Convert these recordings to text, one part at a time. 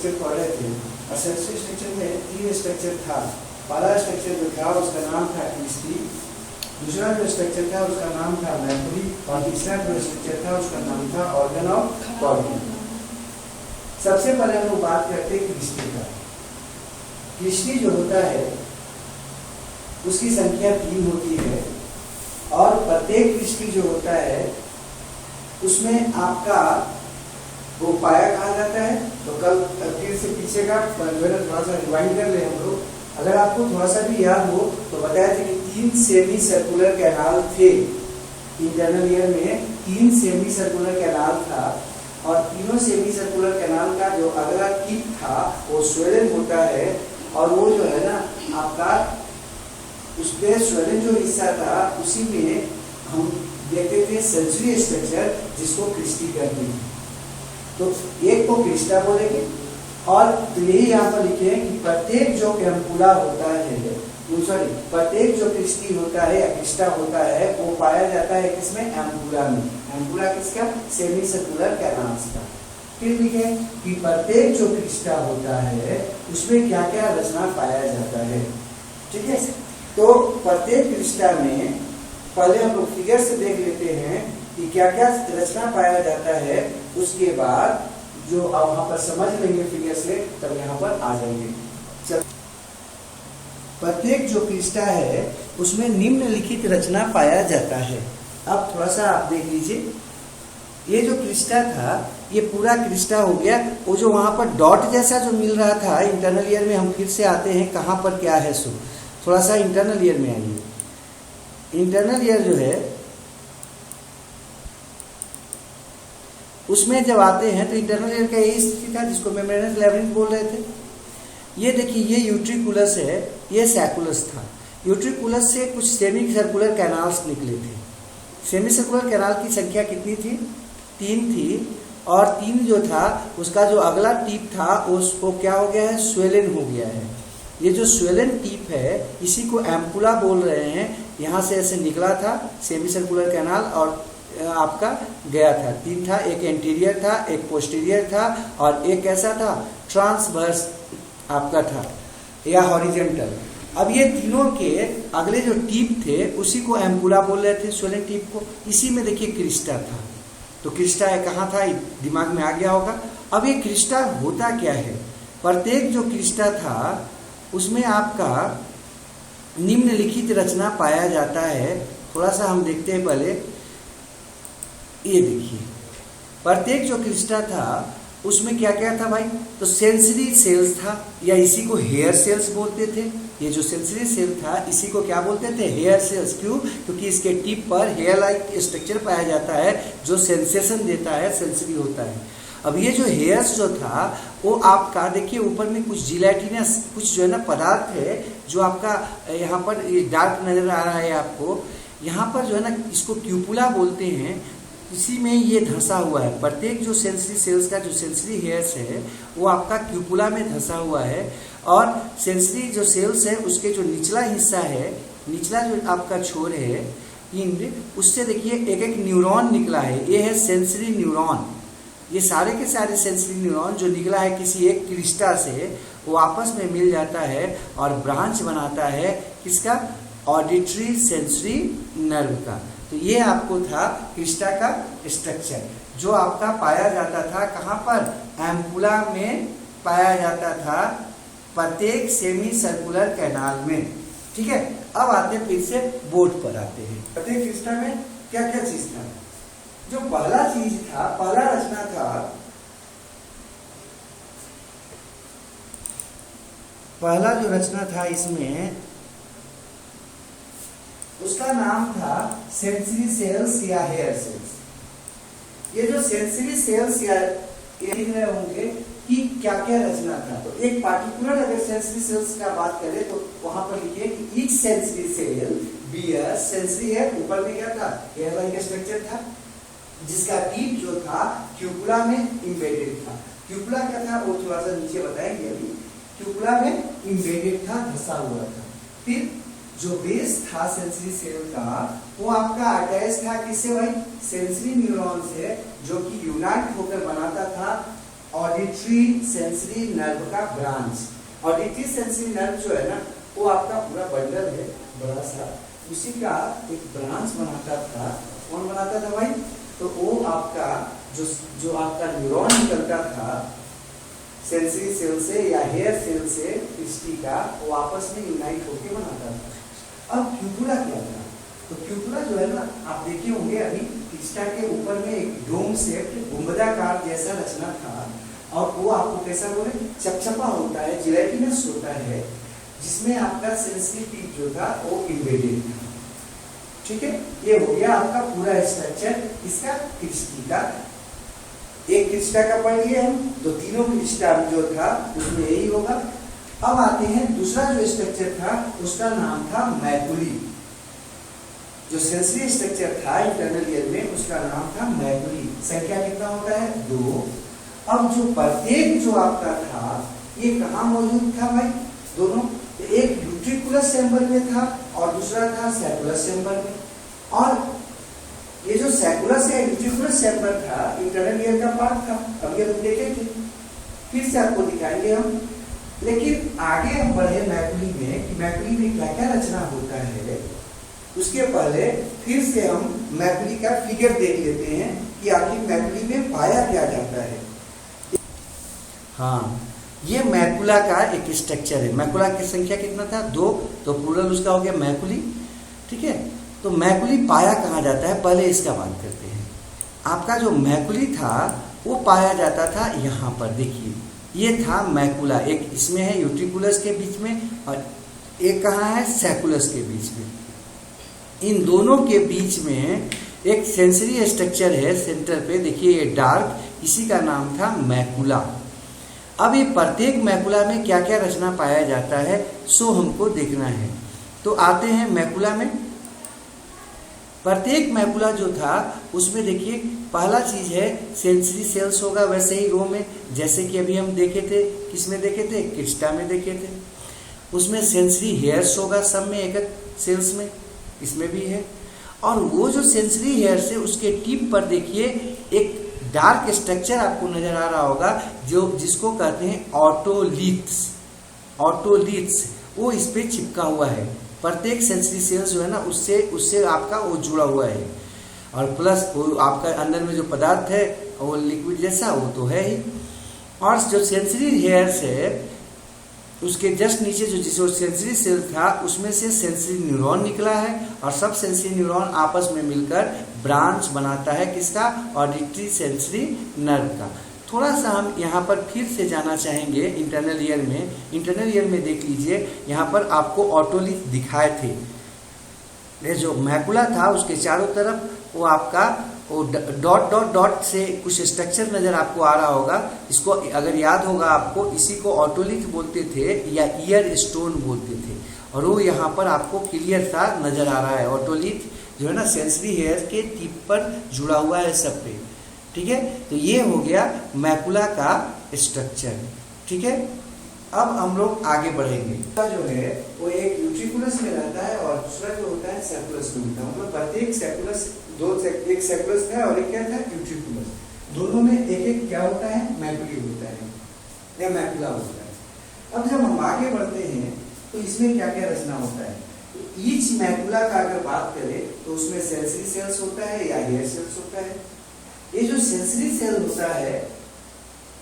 Structure पढ़ रहे थे और सेंसरी स्ट्रक्चर में 3 स्ट्रक्चर था। पहला स्ट्रक्चर जो था उसका नाम था क्रिस्टी, दूसरा जो स्ट्रक्चर था उसका नाम था मैकुरी, और तीसरा जो स्ट्रक्चर था उसका नाम था ऑर्गन ऑफ गॉल्गी। सबसे पहले हम लोग बात करते हैं क्रिस्टी का। क्रिस्टी जो होता है उसकी संख्या 3 होती है और प्रत्येक क्रिस्टी जो होता है उसमें आपका वो पाया कहा जाता है। तो कल फिर से पीछे का थोड़ा सा रिवाइंड कर ले हम लोग। अगर आपको थोड़ा सा भी याद हो तो बताया था कि 3 सेमी सर्कुलर कैनाल थे इंटरनल ईयर में, 3 सेमी सर्कुलर कैनाल था और तीनों सेमी सर्कुलर कैनाल का जो अगला टिप था वो स्वेलन होता है और वो जो है ना आपका उस पे स्वेलन जो हिस्सा था उसी में हम देखते थे सेंसरी स्ट्रक्चर जिसको क्रिस्टी कहते हैं। तो एक को क्रिस्टा बोलेंगे और तो यही यहाँ पर लिखे हैं कि प्रत्येक जो एम्पुला होता है, सॉरी प्रत्येक जो क्रिस्टी होता है या क्रिस्टा होता है वो पाया जाता है किसमें? एम्पुला में। एम्पुला किसका? सेमी सर्कुलर कैनाल्स का। फिर लिखे कि प्रत्येक जो क्रिस्टा होता है उसमें क्या क्या रचना पाया जाता है। ठीक है, तो प्रत्येक क्रिस्टा में पहले हम लोग फिगर से देख लेते हैं कि क्या क्या रचना पाया जाता है, उसके बाद जो आप वहां पर समझ लेंगे फिगर से तब यहाँ पर आ जाएंगे। प्रत्येक जो क्रिस्टा है उसमें निम्नलिखित रचना पाया जाता है। अब थोड़ा सा आप देख लीजिए, ये जो क्रिस्टा था ये पूरा क्रिस्टा हो गया। वो जो वहां पर डॉट जैसा जो मिल रहा था इंटरनल ईयर में, हम फिर से आते हैं कहाँ पर क्या है। सो थोड़ा सा इंटरनल ईयर में आइए। इंटरनल ईयर जो है उसमें जब आते हैं तो इंटरनल ईयर का यही स्थिति था जिसको मेम्ब्रेनस लैबिरिंथ बोल रहे थे। ये देखिए, ये यूट्रिकुलस है, ये सैकुलस था। यूट्रिकुलस से कुछ सेमी सर्कुलर कैनाल्स निकले थे। सेमी सर्कुलर कैनाल की संख्या कितनी थी? 3 थी और 3 जो था उसका जो अगला टिप था उसको क्या हो गया है? स्वेलन हो गया है। ये जो स्वेलन टिप है इसी को एम्पुला बोल रहे हैं। यहाँ से ऐसे निकला था सेमी सर्कुलर कैनाल और आपका गया था। 3 था, एक एंटीरियर था, एक पोस्टीरियर था और एक कैसा था? ट्रांसवर्स आपका था या हॉरिजेंटल। अब ये तीनों के अगले जो टिप थे उसी को एम्पुला बोल रहे थे, स्वेलन टिप को। इसी में देखिए क्रिस्टा था। तो क्रिस्टा कहाँ था? दिमाग में आ गया होगा। अब ये क्रिस्टा होता क्या है? प्रत्येक जो क्रिस्टा था उसमें आपका निम्नलिखित रचना पाया जाता है। थोड़ा सा हम देखते हैं पहले। ये देखिए, प्रत्येक जो क्रिस्टा था उसमें क्या क्या था भाई? तो सेंसरी सेल्स था या इसी को हेयर सेल्स बोलते थे। ये जो सेंसरी सेल था इसी को क्या बोलते थे? Hair cells. क्यों? क्योंकि इसके टिप पर हेयर लाइक स्ट्रक्चर पाया जाता है जो सेंसेशन देता है, सेंसरी होता है। अब ये जो हेयर्स जो था वो आपका देखिए ऊपर में कुछ जिलेटिनस कुछ जो है ना पदार्थ है जो आपका यहाँ पर डार्क नजर आ रहा है आपको। यहाँ पर जो है ना इसको क्यूपुला बोलते हैं। इसी में ये धंसा हुआ है। प्रत्येक जो सेंसरी सेल्स का जो सेंसरी हेयर्स है वो आपका क्यूपुला में धंसा हुआ है और सेंसरी जो सेल्स है उसके जो निचला हिस्सा है, निचला जो आपका छोर है पिंड, उससे देखिए एक एक न्यूरॉन निकला है। ये है सेंसरी न्यूरॉन। ये सारे के सारे सेंसरी न्यूरॉन जो निकला है किसी एक क्रिस्टा से वो आपस में मिल जाता है और ब्रांच बनाता है किसका? ऑडिटरी सेंसरी नर्व का। तो ये आपको था क्रिस्टा का स्ट्रक्चर जो आपका पाया जाता था कहाँ पर? एम्पुला में पाया जाता था प्रत्येक सेमी सर्कुलर कैनाल में। ठीक है, अब आते फिर से बोर्ड पर आते हैं। प्रत्येक क्रिस्टा में क्या क्या चीज था? जो पहला चीज था, पहला रचना था, पहला जो रचना था इसमें उसका नाम था सेंसरी सेल्स या हेयर सेल्स। ये जो सेंसरी सेल्स या लिख रहे होंगे कि क्या क्या रचना था। तो एक पार्टिकुलर अगर सेंसरी सेल्स का बात करें तो वहां पर लिखिए कि each sensory cell bear sensory है। ऊपर में क्या था? हेयर लाइक स्ट्रक्चर था जिसका टिप जो था क्यूपुला में इम्बेडेड था। क्यूपुला क्या था वो थोड़ा सा नीचे बताएंगे अभी। क्यूपुला में इम्बेडेड था, धंसा हुआ था। फिर जो बेस था सेंसरी सेल का वो आपका अटैच था किससे भाई? सेंसरी न्यूरॉन से, जो कि यूनाइट होकर बनाता था ऑडिटरी ऑडिटरी सेंसरी नर्व का ब्रांच। ऑडिटरी सेंसरी नर्व जो है ना वो आपका पूरा बंडल है बड़ा सा, उसी का एक ब्रांच बनाता था। कौन बनाता था भाई? तो वो आपका जो आपका न्यूरॉन निकलता था सेंसरी सेल से या हेयर सेल से क्रिस्टी का, वो आपस में यूनाइट होकर बनाता था। अब क्यूपुला क्या था? तो क्यूपुला जो है ना आप देखे होंगे अभी क्रिस्टा के ऊपर में एक डोम शेप्ड गुंबदाकार जैसा रचना था, और वो आपको कैसा बोले चपचपा होता है, जिलेटिनस होता है, जिसमें आपका सेंसरी टिप जो था वो इम्बेडेड था। ठीक है, ये हो गया आपका पूरा स्ट्रक्चर इसका क्रिस्टी का। एक क्रिस्टा का पढ़ लिए हम, तो तीनों क्रिस्टा जो था उसमें यही होगा। अब आते हैं दूसरा जो स्ट्रक्चर था उसका नाम था मैकुली। जो सेंसरी स्ट्रक्चर था इंटरनल ईयर में उसका नाम था मैकुली। संख्या कितना होता है? 2। अब जो प्रत्येक जो आपका था ये कहाँ मौजूद था भाई? दोनों, एक यूट्रिकुलस चैम्बर में था और दूसरा था सैकुलस चैम्बर में। और ये जो सैकुलस या यूट्रिकुलस चैम्बर था इंटरनल ईयर का पार्ट था, अभी हम देखे थे, फिर से आपको दिखाएंगे हम। लेकिन आगे हम बढ़े मैकुली में कि मैकुली में क्या क्या रचना होता है, उसके पहले फिर से हम मैकुली का फिगर देख लेते हैं कि आखिर मैकुली में पाया क्या जाता है। हाँ, ये मैकुला का एक स्ट्रक्चर है। मैकुला की संख्या कितना था? 2, तो प्लूरल उसका हो गया मैकुली। ठीक है, तो मैकुली पाया कहाँ जाता है, पहले इसका बात करते हैं। आपका जो मैकुली था वो पाया जाता था यहाँ पर, देखिए ये था मैकुला, एक इसमें है यूट्रिकुलस के बीच में और एक कहाँ है सैकुलस के बीच में। इन दोनों के बीच में एक सेंसरी स्ट्रक्चर है सेंटर पे, देखिए ये डार्क, इसी का नाम था मैकुला। अब ये प्रत्येक मैकुला में क्या क्या रचना पाया जाता है सो हमको देखना है। तो आते हैं मैकुला में। प्रत्येक मैकुला जो था उसमें देखिए पहला चीज है सेंसरी सेल्स होगा, वैसे ही रो में, जैसे कि अभी हम देखे थे, किसमें देखे थे? क्रिस्टा में देखे थे। उसमें सेंसरी हेयर्स होगा, सब में एक सेल्स में, इसमें भी है। और वो जो सेंसरी हेयर्स है उसके टिप पर देखिए एक डार्क स्ट्रक्चर आपको नजर आ रहा होगा जो जिसको कहते हैं ऑटोलिथ्स। ऑटोलिथ्स वो इस पे चिपका हुआ है। प्रत्येक सेंसरी सेल्स जो है ना उससे आपका वो जुड़ा हुआ है। और प्लस वो आपका अंदर में जो पदार्थ है वो लिक्विड जैसा वो तो है ही। और जो सेंसरी हेयर्स है उसके जस्ट नीचे जो सेंसरी सेल था उसमें से सेंसरी न्यूरॉन निकला है, और सब सेंसरी न्यूरॉन आपस में मिलकर ब्रांच बनाता है किसका? ऑडिटरी सेंसरी नर्व का। थोड़ा सा हम यहाँ पर फिर से जाना चाहेंगे इंटरनल ईयर में। इंटरनल ईयर में देख लीजिए, यहाँ पर आपको ऑटोलिथ दिखाए थे। ये जो मैकुला था उसके चारों तरफ वो आपका वो डॉट डॉट डॉट से कुछ स्ट्रक्चर नजर आपको आ रहा होगा। इसको अगर याद होगा आपको, इसी को ऑटोलिथ बोलते थे या ईयर स्टोन बोलते थे, और वो यहाँ पर आपको क्लियर सा नजर आ रहा है। ऑटोलिथ जो है ना सेंसरी हेयर के टिप पर जुड़ा हुआ है सब पे। ठीक है, तो ये हो गया मैकुला का स्ट्रक्चर। ठीक है, अब हम लोग आगे बढ़ेंगे। जो है वो एक यूट्रिकुलस में रहता है और दूसरा जो होता है सैकुलस में होता है। मतलब प्रत्येक सैकुलस एक सैकुलस था और एक क्या था? यूट्रिकुलस। दोनों में एक एक क्या होता है? मैकुली होता है या मैकुला होता है। अब जब हम आगे बढ़ते हैं तो इसमें क्या क्या रचना होता है? ईच मैकुला का अगर बात करें तो उसमें सेंसरी सेल्स होता है या हेयर सेल्स होता है। ये जो सेंसरी सेल होता है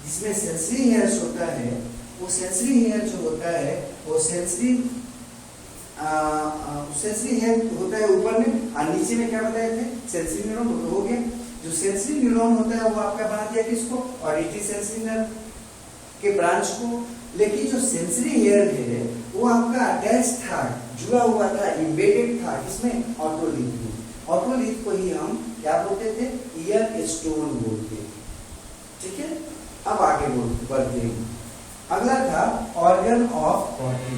जिसमें सेंसरी हेयर्स होता है, वो सेंसरी हेयर जो होता है वो सेंसरी हेयर होता है ऊपर में, और नीचे में क्या बताए थे? सेंसरी न्यूरॉन हो गया। जो सेंसरी न्यूरॉन होता है वो आपका बना दिया किसको? ऑडिटरी सेंसरी नर्व के ब्रांच को। लेकिन जो सेंसरी हेयर है वो आपका अटैच था, जुड़ा हुआ था, इम्बेडेड था, इसमें ऑटोलिथ में। ऑटोलिथ को ही हम क्या बोलते थे? ईयर स्टोन बोलते थे। ठीक है, अब आगे बढ़ते हैं। अगला था ऑर्गन ऑफ कॉटी।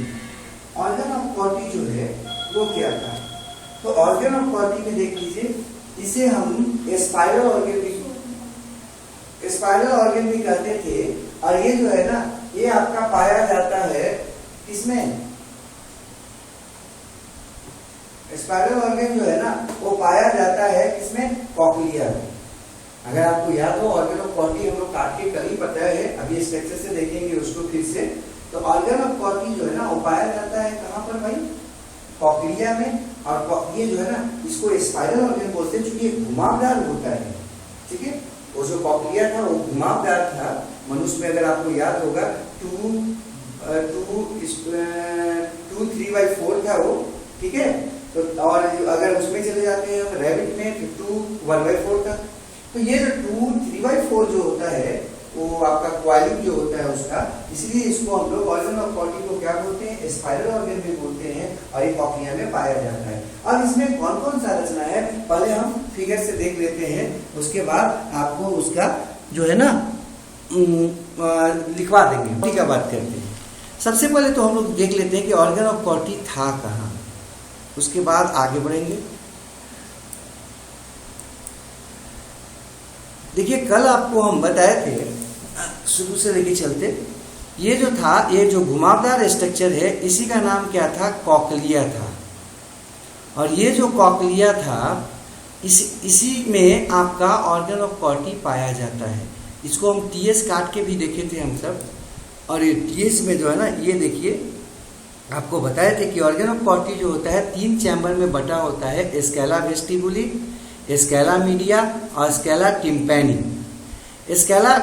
ऑर्गन ऑफ कॉटी जो है वो क्या था? तो ऑर्गन ऑफ कॉटी में देख लीजिए, इसे हम स्पाइरल ऑर्गन भी कहते थे। और ये जो है ना ये आपका पाया जाता है किसमें? स्पाइरल ऑर्गन जो है ना वो पाया जाता है किसमें? कॉक्लिया में। अगर आपको याद हो ऑर्गन ऑफ कॉटी हम लोग काट के कल ही बताया है, अभी स्ट्रक्चर से देखेंगे उसको फिर से। तो ऑर्गन ऑफ कॉर्टी जो है ना वो पाया जाता है कहाँ पर भाई, कॉक्लिया में। और ये जो है ना इसको स्पाइरल ऑर्गन बोलते हैं क्योंकि घुमावदार होता है, ठीक है। वो जो कॉक्लिया था वो घुमावदार था। मनुष्य में अगर आपको याद होगा 2/3/4 था वो, ठीक है। तो और अगर उसमें चले जाते हैं रैबिट में तो 2/1/4 था। तो ये जो 2/3/4 जो होता है वो आपका क्वालिटी जो होता है उसका, इसलिए इसको हम लोग ऑर्गन ऑफ कॉर्टी को क्या बोलते हैं, स्पाइरल ऑर्गन भी बोलते हैं। और ये कॉक्लिया में पाया जाता है। अब इसमें कौन कौन सा रचना है पहले हम फिगर से देख लेते हैं, उसके बाद आपको उसका जो है ना लिखवा देंगे, ठीक है। बात करते हैं। सबसे पहले तो हम लोग देख लेते हैं कि ऑर्गन ऑफ कॉर्टी था कहाँ, उसके बाद आगे बढ़ेंगे। देखिए कल आपको हम बताए थे, शुरू से लेके चलते, ये जो था, ये जो घुमावदार स्ट्रक्चर है इसी का नाम क्या था, कॉक्लिया था। और ये जो कॉक्लिया था इसी में आपका ऑर्गन ऑफ कॉर्टी पाया जाता है। इसको हम टीएस काट के भी देखे थे हम सब। और ये टीएस में जो है ना, ये देखिए आपको बताए थे कि ऑर्गन ऑफ कॉर्टी जो होता है 3 चैम्बर में बटा होता है, स्कैला वेस्टिबुली, स्कैला मीडिया और स्कैला टिम्पैनी। स्कैला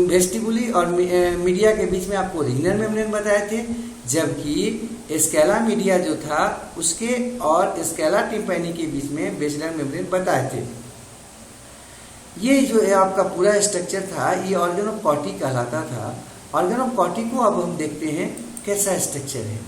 वेस्टिबुली और मीडिया के बीच में आपको ओरिजिनल मेम्ब्रेन बताए थे, जबकि स्कैला मीडिया जो था उसके और स्कैला टिम्पैनी के बीच में बेसिलर मेम्ब्रेन बताए थे। ये जो है आपका पूरा स्ट्रक्चर था, ये ऑर्गन ऑफ कॉर्टी कहलाता था। ऑर्गन ऑफ कॉर्टी को अब हम देखते हैं कैसा स्ट्रक्चर है।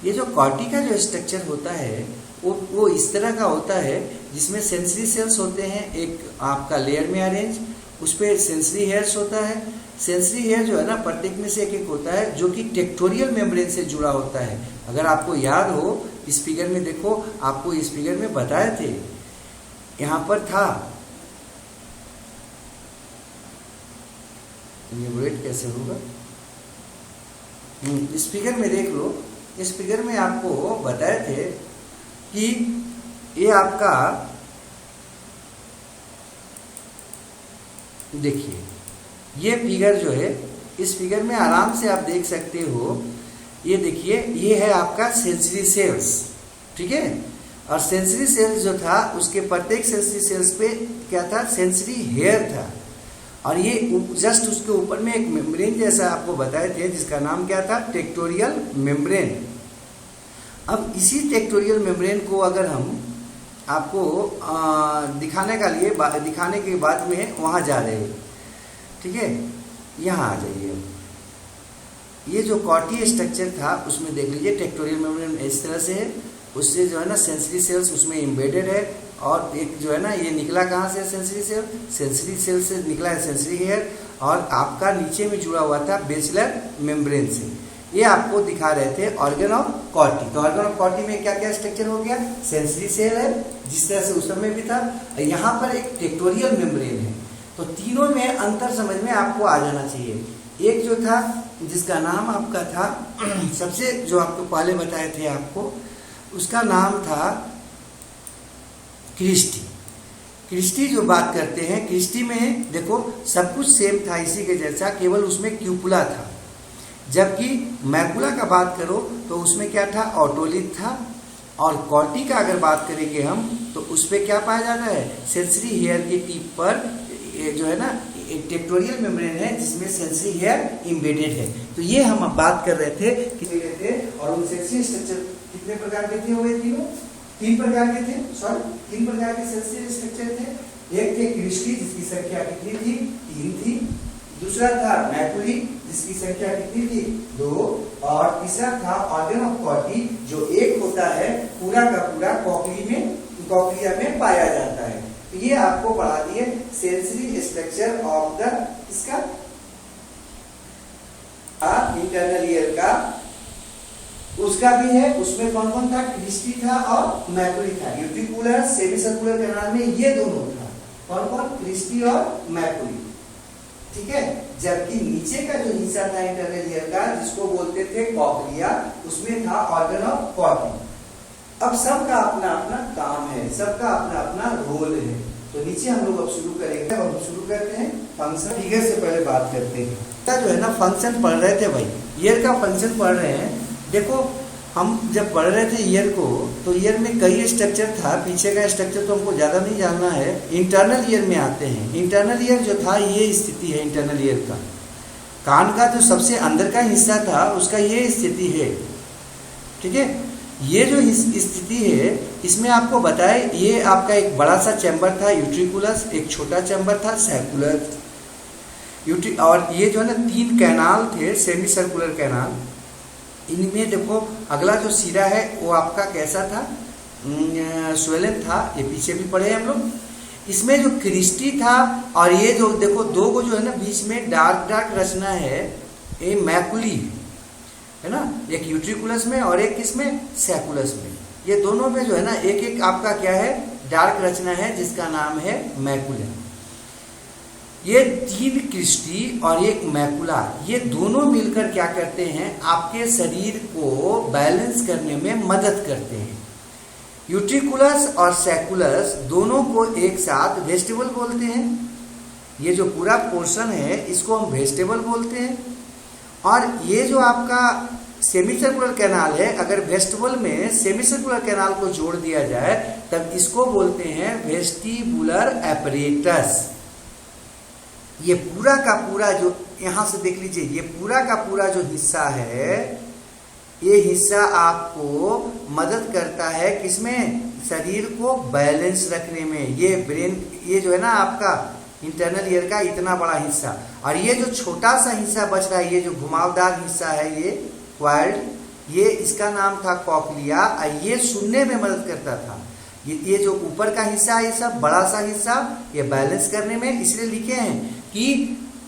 ये जो कॉर्टी का जो स्ट्रक्चर होता है वो इस तरह का होता है जिसमें सेंसरी सेल्स होते हैं एक आपका लेयर में अरेंज, उस पर सेंसरी हेयर्स होता है। सेंसरी हेयर जो है ना प्रत्येक में से एक एक होता है जो कि टेक्टोरियल मेम्ब्रेन से जुड़ा होता है। अगर आपको याद हो इस फिगर में देखो, आपको इस फिगर में बताए थे, यहाँ पर था, न्यूमरेट कैसे होगा, इस फिगर में देख लो। इस फिगर में आपको बताए थे कि ये आपका देखिए, ये फिगर जो है, इस फिगर में आराम से आप देख सकते हो। ये देखिए, ये है आपका सेंसरी सेल्स, ठीक है। और सेंसरी सेल्स जो था उसके प्रत्येक सेंसरी सेल्स पे क्या था, सेंसरी हेयर था। और ये जस्ट उसके ऊपर में एक मेम्ब्रेन जैसा आपको बताए थे जिसका नाम क्या था, टेक्टोरियल मेम्ब्रेन। अब इसी टेक्टोरियल मेम्ब्रेन को अगर हम आपको दिखाने के बाद में वहाँ जा रहे हैं, ठीक है, यहाँ आ जाइए। ये जो कॉर्टी स्ट्रक्चर था उसमें देख लीजिए टेक्टोरियल मेम्ब्रेन इस तरह से है, उससे जो है ना सेंसरी सेल्स उसमें एम्बेडेड है। और एक जो है ना ये निकला कहाँ से, सेंसरी सेल से निकला है सेंसरी हेयर, और आपका नीचे में जुड़ा हुआ था बेसिलर मेम्ब्रेन से। ये आपको दिखा रहे थे ऑर्गन ऑफ कॉर्टी। तो ऑर्गन ऑफ कॉर्टी में क्या क्या स्ट्रक्चर हो गया, सेंसरी सेल है जिस तरह से उस समय भी था, यहाँ पर एक टेक्टोरियल मेम्ब्रेन है। तो तीनों में अंतर समझ में आपको आ जाना चाहिए। एक जो था जिसका नाम आपका था सबसे जो आपको पहले बताए थे आपको, उसका नाम था क्रिस्टी। क्रिस्टी जो बात करते हैं, क्रिस्टी में देखो सब कुछ सेम था इसी के जैसा, केवल उसमें क्यूपुला था। जबकि मैकुला का बात करो तो उसमें क्या था, ऑटोलिथ था। और कॉर्टी का अगर बात करेंगे हम तो उस पर क्या पाया जाता है, सेंसरी हेयर के टिप पर जो है ना एक टेक्टोरियल मेम्ब्रेन है जिसमें सेंसरी हेयर इम्बेडेड है। तो ये हम बात कर रहे थे कि और उन सेंसरी स्ट्रक्चर कितने प्रकार के थे, हुए तीनों 3 प्रकार के थे, 3 प्रकार के सेंसरी स्ट्रक्चर थे। एक थे क्रिस्टी जिसकी संख्या कितनी थी, 3 थी। दूसरा था मैकुली जिसकी संख्या कितनी थी, 2। और तीसरा था ऑर्गन ऑफ कॉर्टी जो एक होता है पूरा का पूरा कॉक्लिया में पाया जाता है। तो ये आपको पढ़ा दिए सेंसरी स्ट्रक्चर ऑफ द इसका इंटरनल ईयर का, उसका भी है। उसमें कौन कौन था, क्रिस्टी था और मैकुली था। यूट्रिकुलर सेमी सर्कुलर कैनाल में ये दोनों था, कौन कौन, क्रिस्टी और मैकुली, ठीक है। जबकि नीचे का जो हिस्सा था इंटरनल ईयर का जिसको बोलते थे कॉक्लिया, उसमें था ऑर्गन ऑफ कॉर्टी। अब सबका अपना अपना काम है, सबका अपना अपना रोल है। तो नीचे हम लोग अब शुरू करेंगे। अब हम शुरू करते हैं। फंक्शन फिगर से पहले बात करते हैं। जो है ना फंक्शन पढ़ रहे थे भाई, ईयर का फंक्शन पढ़ रहे हैं। देखो हम जब पढ़ रहे थे ईयर को, तो ईयर में कई स्ट्रक्चर था, पीछे का स्ट्रक्चर तो हमको ज़्यादा नहीं जानना है। इंटरनल ईयर में आते हैं। इंटरनल ईयर जो था ये स्थिति है इंटरनल ईयर का, कान का जो सबसे अंदर का हिस्सा था उसका ये स्थिति है, ठीक है। ये जो स्थिति है इसमें आपको बताए, ये आपका एक बड़ा सा चैम्बर था यूट्रिकुलस, एक छोटा चैम्बर था सैकुलर, और ये जो है ना 3 कैनाल थे सेमी सर्कुलर कैनाल। इनमें देखो अगला जो सिरा है वो आपका कैसा था, स्वेलन था, ये पीछे भी पढ़े हम लोग। इसमें जो क्रिस्टी था, और ये जो देखो 2 को जो है ना बीच में डार्क डार्क रचना है, ये मैकुली है ना, एक यूट्रिकुलस में और एक किसमें सैकुलस में। ये दोनों में जो है ना एक एक आपका क्या है डार्क रचना है जिसका नाम है मैकुला। ये 3 क्रिस्टी और एक मैकुला, ये दोनों मिलकर क्या करते हैं, आपके शरीर को बैलेंस करने में मदद करते हैं। यूट्रिकुलस और सैकुलस दोनों को एक साथ वेस्टिबल बोलते हैं। ये जो पूरा पोर्शन है इसको हम वेस्टिबल बोलते हैं। और ये जो आपका सेमी सर्कुलर कैनाल है, अगर वेस्टिबल में सेमी सर्कुलर कैनाल को जोड़ दिया जाए तब इसको बोलते हैं वेस्टिबुलर एपरेटस। ये पूरा का पूरा जो यहां से देख लीजिए, ये पूरा का पूरा जो हिस्सा है, ये हिस्सा आपको मदद करता है किसमें, शरीर को बैलेंस रखने में। ये ब्रेन, ये जो है ना आपका इंटरनल ईयर का इतना बड़ा हिस्सा, और ये जो छोटा सा हिस्सा बच रहा है, ये जो घुमावदार हिस्सा है, ये क्वाड, ये इसका नाम था कॉक्लिया, ये सुनने में मदद करता था। ये जो ऊपर का हिस्सा है, ये सब बड़ा सा हिस्सा, ये बैलेंस करने में, इसलिए लिखे हैं कि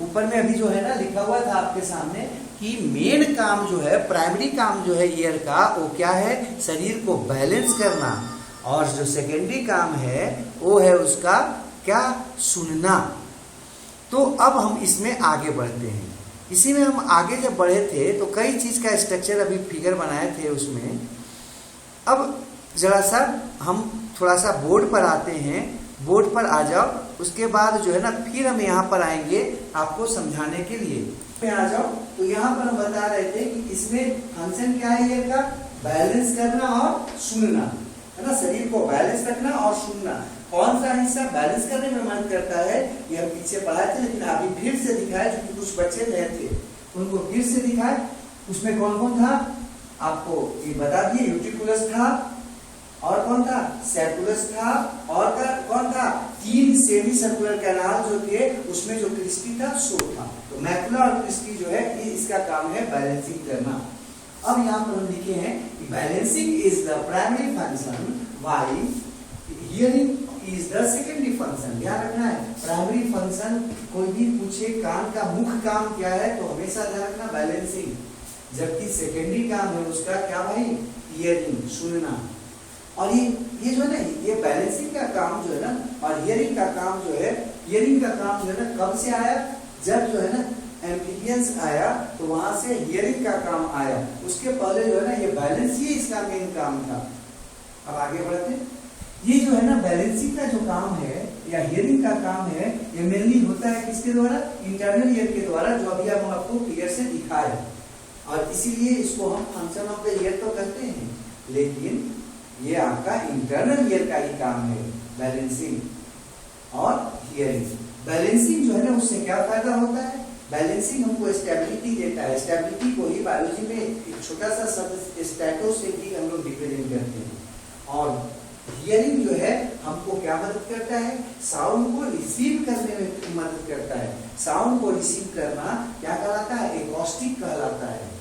ऊपर में अभी जो है ना लिखा हुआ था आपके सामने कि मेन काम जो है, प्राइमरी काम जो है ईयर का, वो क्या है, शरीर को बैलेंस करना, और जो सेकेंडरी काम है वो है उसका क्या, सुनना। तो अब हम इसमें आगे बढ़ते हैं। इसी में हम आगे जब बढ़े थे तो कई चीज का स्ट्रक्चर अभी फिगर बनाए थे उसमें। अब जरा सा हम थोड़ा सा बोर्ड पर आते हैं, बोर्ड पर आ जाओ। उसके बाद जो है ना फिर हम यहाँ पर आएंगे आपको समझाने के लिए। आ जाओ, तो यहाँ पर हम बता रहे थे कि इसमें फंक्शन क्या है ईयर का, बैलेंस करना और सुनना, है ना, शरीर को बैलेंस रखना और सुनना। कौन सा हिस्सा बैलेंस करने में मदद करता है ये हम पीछे पढ़ाए थे, लेकिन अभी फिर से दिखाए, क्योंकि कुछ बच्चे नए थे उनको फिर से दिखाए। उसमें कौन कौन था आपको ये बता दिए, यूट्रिकुलस था, और कौन था, सैकुलस था, और कौन था, 3 सेमी सर्कुलर कैनाल जो थे, उसमें जो क्रिस्टी था सो था। तो मैकुला और क्रिस्टी जो है ये इसका काम है बैलेंसिंग करना। अब यहाँ पर हम लिखे हैं कि balancing is the primary function while hearing is the secondary function. ध्यान रखना है, प्राइमरी फंक्शन कोई भी पूछे कान का मुख्य काम क्या है तो हमेशा ध्यान रखना बैलेंसिंग, जबकि सेकेंडरी काम है उसका क्या भाई, हियरिंग, सुनना। और ये जो है ना, ये बैलेंसिंग का काम जो है ना, और हियरिंग का काम जो है, हियरिंग का काम जो है ना कब से आया, जब जो है ना एम्फीबियंस आया तो वहां से हियरिंग का काम आया। उसके पहले जो है ना ये बैलेंस, ये इसका मेन काम था। अब आगे बढ़ते हैं। ये जो है ना बैलेंसिंग का जो काम है या हियरिंग का काम है, ये मेनली होता है किसके द्वारा, इंटरनल ईयर के द्वारा, जो अभी हम आपको क्लियर से दिखाए। और इसीलिए इसको हम फंक्शन ऑफ द ईयर तो कहते हैं, लेकिन ये आपका इंटरनल ईयर का ही काम है, बैलेंसिंग और हियरिंग। बैलेंसिंग जो है ना उससे क्या फायदा होता है, बैलेंसिंग हमको स्टेबिलिटी देता है। स्टेबिलिटी को ही बायोलॉजी में एक छोटा सा शब्द स्टैटो से भी हम लोग रिप्रेजेंट करते हैं। और हियरिंग जो है हमको क्या मदद करता है, साउंड को रिसीव करने में मदद करता है। साउंड को रिसीव करना क्या कहलाता है, एकॉस्टिक कहलाता है।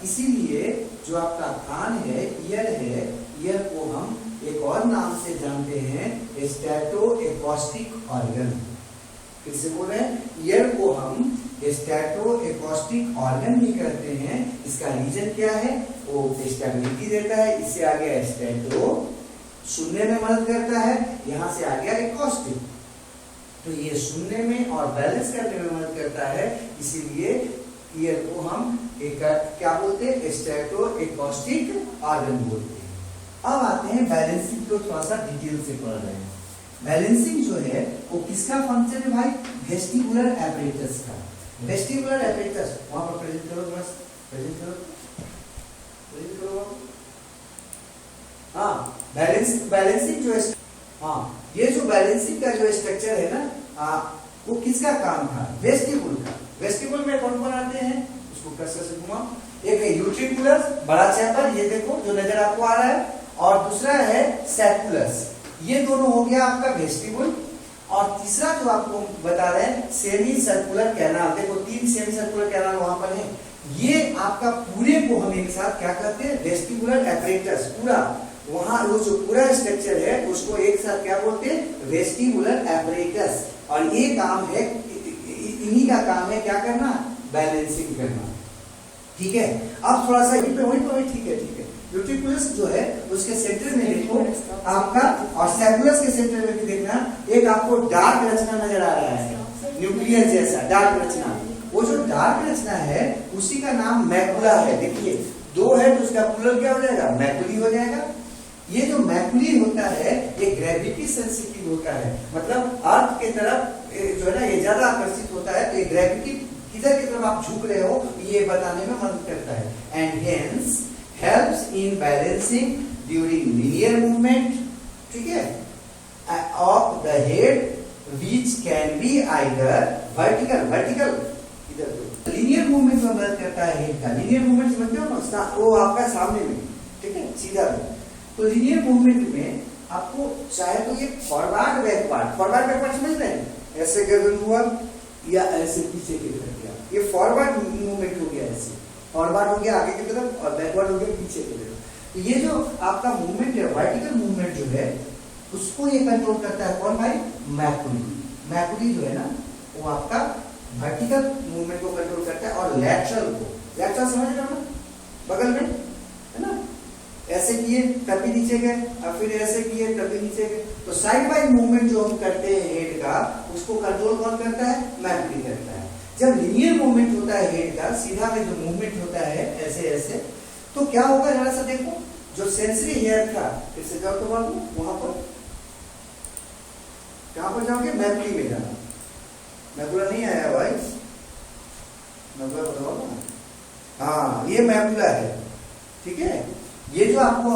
इसीलिए जो आपका कान है, ईयर है, ईयर को हम एक और नाम से जानते हैं, स्टैटो एकॉस्टिक ऑर्गन। फिर से बोल रहे हैं, ईयर को हम स्टैटो एकॉस्टिक ऑर्गन भी कहते हैं। इसका रीजन क्या है, वो स्टेबिलिटी देता है। इससे आ गया स्टैटो, सुनने में मदद करता है, यहां से आ गया एकॉस्टिक, तो ये सुनने में और बैलेंस करने में मदद करता है। इसीलिए ईयर को हम एक क्या बोलते हैं, स्टैटो एकॉस्टिक ऑर्गन बोलते हैं। अब आते हैं बैलेंसिंग को थोड़ा सा डिटेल से पढ़ रहे हैं। बैलेंसिंग जो है वो किसका फंक्शन है भाई? वेस्टिबुलर एपरेटस का। वेस्टिबुलर एपरेटस वहां पर प्रेजेंट करो, थोड़ा प्रेजेंट करो, प्रेजेंट करो। हाँ, बैलेंसिंग जो है, हाँ ये जो बैलेंसिंग का जो स्ट्रक्चर है ना, वो किसका काम था? वेस्टिबुल का। वेस्टिबुल में कौन कौन आते हैं उसको कसर से घुमाओ। एक है यूट्रिकुलस, बड़ा चैम्बर, ये देखो जो नजर आपको आ रहा है, और दूसरा है सैकुलस। ये दोनों हो गया आपका वेस्टिबुल। और तीसरा जो आपको बता रहे हैं सेमी सर्कुलर कैनाल, देखो 3 सेमी सर्कुलर कैनाल वहां पर है। ये आपका पूरे को हम एक साथ क्या कहते हैं? Vestibular apparatus. पूरा वहां वो जो पूरा स्ट्रक्चर है उसको एक साथ क्या बोलते हैं? Vestibular apparatus. और ये काम है, इन्हीं का काम है क्या करना? बैलेंसिंग करना। ठीक है, अब थोड़ा सा वही ठीक है, ठीक है। यूट्रिकुलस जो है उसके सेंटर में देखो आपका, और सैकुलस के सेंटर में भी देखना, एक आपको डार्क रचना नजर आ रहा है, न्यूक्लियर जैसा डार्क रचना। वो जो डार्क रचना है उसी का नाम मैकुला है। देखिए 2 है तो उसका प्लूरल क्या हो जाएगा? मैकुली हो जाएगा। ये जो मैकुली होता है ये ग्रेविटी सेंसिटिव होता है, मतलब अर्थ के तरफ जो है ना ये ज्यादा आकर्षित होता है। तो ये ग्रेविटी किधर की तरफ आप झुक रहे हो ये बताने में मदद करता है। And hence helps in balancing during linear movement, ठीक है, of the head which can be either vertical इधर लीनियर मूवमेंट में मदद करता है हेड का। लीनियर मूवमेंट समझते हो ना, वो आपका सामने में, ठीक है, सीधा में। तो लीनियर मूवमेंट में आपको चाहे तो ये फॉरवर्ड बैकवर्ड समझ रहे हैं? ऐसे गर्दन हुआ या ऐसे पीछे की तरफ गया, ये फॉरवर्ड मूवमेंट हो गया। ऐसे फॉरवर्ड हो गया आगे की तरफ और बैकवर्ड हो गया पीछे की तरफ। तो ये जो आपका मूवमेंट है, वर्टिकल मूवमेंट जो है उसको ये कंट्रोल करता है कौन भाई? मैकुली। मैकुली जो है ना वो आपका वर्टिकल मूवमेंट को कंट्रोल करता है, और लैटरल समझ रहे हो ना, बगल में है ना, ऐसे किए तभी नीचे गए, और फिर ऐसे किए तभी नीचे गए। तो साइड बाय मूवमेंट जो हम करते हैं हेड का, उसको कंट्रोल कौन करता है? मैकुली करता है। जब लीनियर मूवमेंट होता है हेड का, सीधा में जो मूवमेंट होता है ऐसे ऐसे, तो क्या होगा जरा सा देखो, जो सेंसरी हेयर था, फिर से जाओ तो वहां पर, कहां पर जाओगे? मैकुली में जाना। मैकुला नहीं आया भाई, मैकुला बताओ ना। हाँ ये मैकुला है, ठीक है। ये जो आपको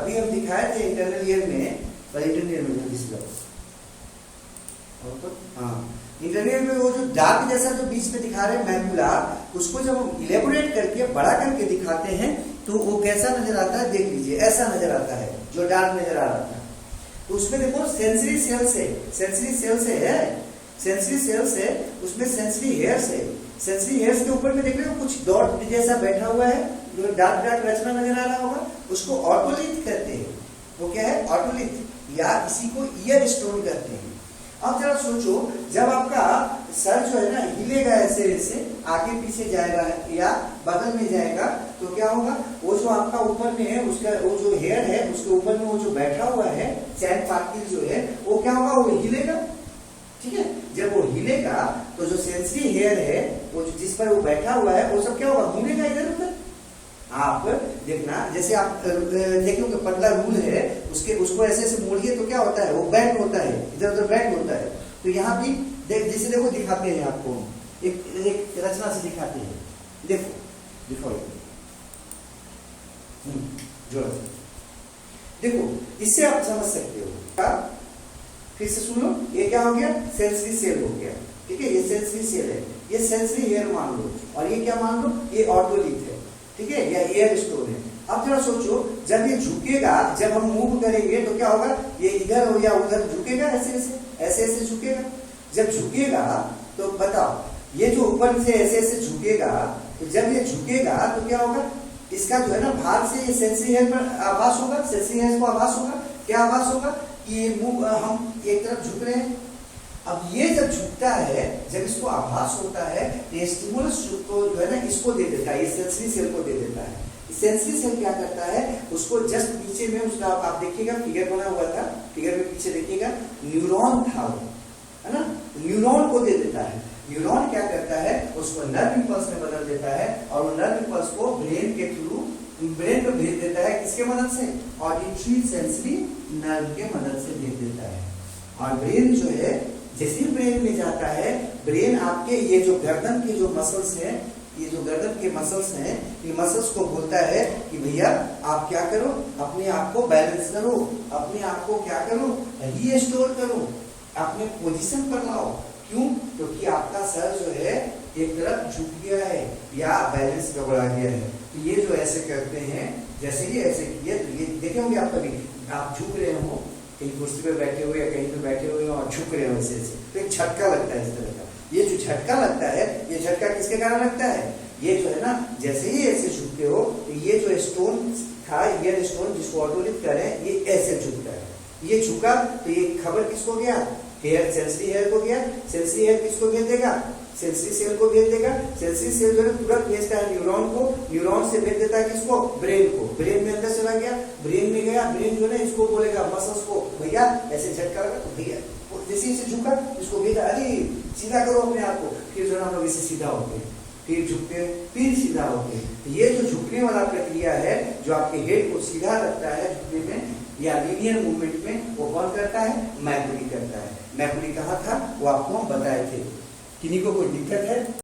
अभी हम दिखाए थे इंटरनल ईयर में, हाँ इंटरनल में वो जो डार्क जैसा जो बीच में दिखा रहे हैं मैकुला, उसको जब हम इलेबोरेट करके बड़ा करके दिखाते हैं तो वो कैसा नजर आता है? देख लीजिए, ऐसा नजर आता है जो डार्क नजर आ रहा था। तो उसमें देखो सेंसरी सेल्स है, उसमें सेंसरी हेयर्स है। सेंसरी हेयर्स के ऊपर में देख रहे हो कुछ डॉट जैसा बैठा हुआ है, जो डार्क रचना नजर आ रहा होगा, उसको ऑटोलिथ कहते हैं। वो क्या है? ऑटोलिथ, या इसी को ईयर स्टोन कहते हैं। अब जरा सोचो, जब आपका सर जो है ना हिलेगा ऐसे ऐसे, आगे पीछे जाएगा या बगल में जाएगा, तो क्या होगा? वो जो आपका ऊपर में है उसका वो जो हेयर है उसके ऊपर में वो जो बैठा हुआ है सैंड पार्टिकल जो है, वो क्या होगा? वो हिलेगा, ठीक है। जब वो हिलेगा तो जो सेंसरी हेयर है वो जिस पर वो बैठा हुआ है वो सब क्या होगा? घूमेगा इधर उधर। आप देखना, जैसे आप देखोगे पतला रूल है, उसको ऐसे ऐसे मोड़िए तो क्या होता है? वो बैंड होता है, इधर उधर बैंड होता है। तो यहाँ भी जैसे देखो दिखाते हैं आपको, एक रचना से दिखाते हैं, देखो जो देखो, इससे आप समझ सकते हो। क्या? फिर से सुन लो, ये क्या हो गया? सेंसरी सेल हो गया, ठीक है। ये सेंसरी सेल है, ये सेंसरी हेयर मान लो, और ये क्या मान लो? ये ऑटोलिथ है, ठीक है, या एयर स्टोन है। अब जरा सोचो, जब ये झुकेगा, जब हम मूव करेंगे तो क्या होगा? ये इधर हो या उधर झुकेगा, ऐसे ऐसे झुकेगा। जब झुकेगा तो बताओ, ये जो ऊपर से ऐसे ऐसे झुकेगा, तो जब ये झुकेगा तो क्या होगा? इसका जो है ना भार से ये सेंसरी हेयर पर आभास होगा, सेंसरी हेयर को आभास होगा। क्या आभास होगा? कि ये मूव हम एक तरफ झुक रहे हैं। अब ये जब झुकता है, जब इसको आभास होता है, ये स्टिमुलस को जो है ना इसको दे देता है, ये सेंसरी सेल को दे देता है। सेंसरी सेल क्या करता है? उसको जस्ट पीछे में उसका आप देखिएगा फिगर बना हुआ था, फिगर में पीछे देखिएगा न्यूरॉन था वो, है ना, न्यूरॉन को दे देता है। न्यूरॉन क्या करता है? उसको नर्व इंपल्स में बदल देता है, और वो नर्व इंपल्स को ब्रेन के थ्रू ब्रेन को भेज देता है। किसके मदद से? ऑडिटरी सेंसरी नर्व के मदद से भेज देता है। और ब्रेन जो है जैसे ही ब्रेन में जाता है, ब्रेन आपके ये जो गर्दन के जो मसल्स हैं, ये जो गर्दन के मसल्स हैं, इन मसल्स को बोलता है कि भैया आप क्या करो, अपने आप को बैलेंस करो, अपने आप को क्या करो, रीस्टोर करो, अपने पोजीशन पर लाओ। क्यों? क्योंकि आपका सर जो है एक तरफ झुक गया है या बैलेंस गड़बड़ा गया है। तो ये जो ऐसे करते हैं, जैसे ही ऐसे किए तो ये देखे होंगे आप कभी, आप झुक रहे हो कहीं कुर्सी पे बैठे हुए या कहीं पे बैठे हुए और झुक रहे हो ऐसे, तो एक झटका लगता है इस तरह का। ये जो झटका लगता है, ये झटका किसके कारण लगता है? ये जो है ना, जैसे ही ऐसे झुकते हो तो ये जो स्टोन था, ईयर स्टोन जिसको ऑटोलिथ कर रहे हैं, ये ऐसे झुकता है। ये झुका तो ये खबर किसको गया? हेयर, सेंसरी हेयर को गया। सेंसरी हेयर किसको भेज देगा? सेंसरी सेल को भेज देगा। सेंसरी सेल जो है तुरंत भेजता है न्यूरॉन को, न्यूरॉन से भेज देता है किसको? ब्रेन को। ब्रेन में अंदर चला गया, ब्रेन में गया, ब्रेन जो है इसको बोलेगा मसल्स को, भैया ऐसे झटका लगा तो भैया जैसे इसे झुका, इसको भेजा, अरे सीधा करो अपने आप को। फिर जो है हम लोग इसे सीधा होते हैं, फिर झुकते हैं, फिर सीधा होते हैं। तो ये जो झुकने वाला प्रक्रिया है, जो आपके हेड को सीधा रखता है झुकने में या लीनियर मूवमेंट में, वो कौन करता है? मैकुली करता है। मैकुली कहाँ था वो आपको हम बताए थे। किन्हीं को कोई दिक्कत है?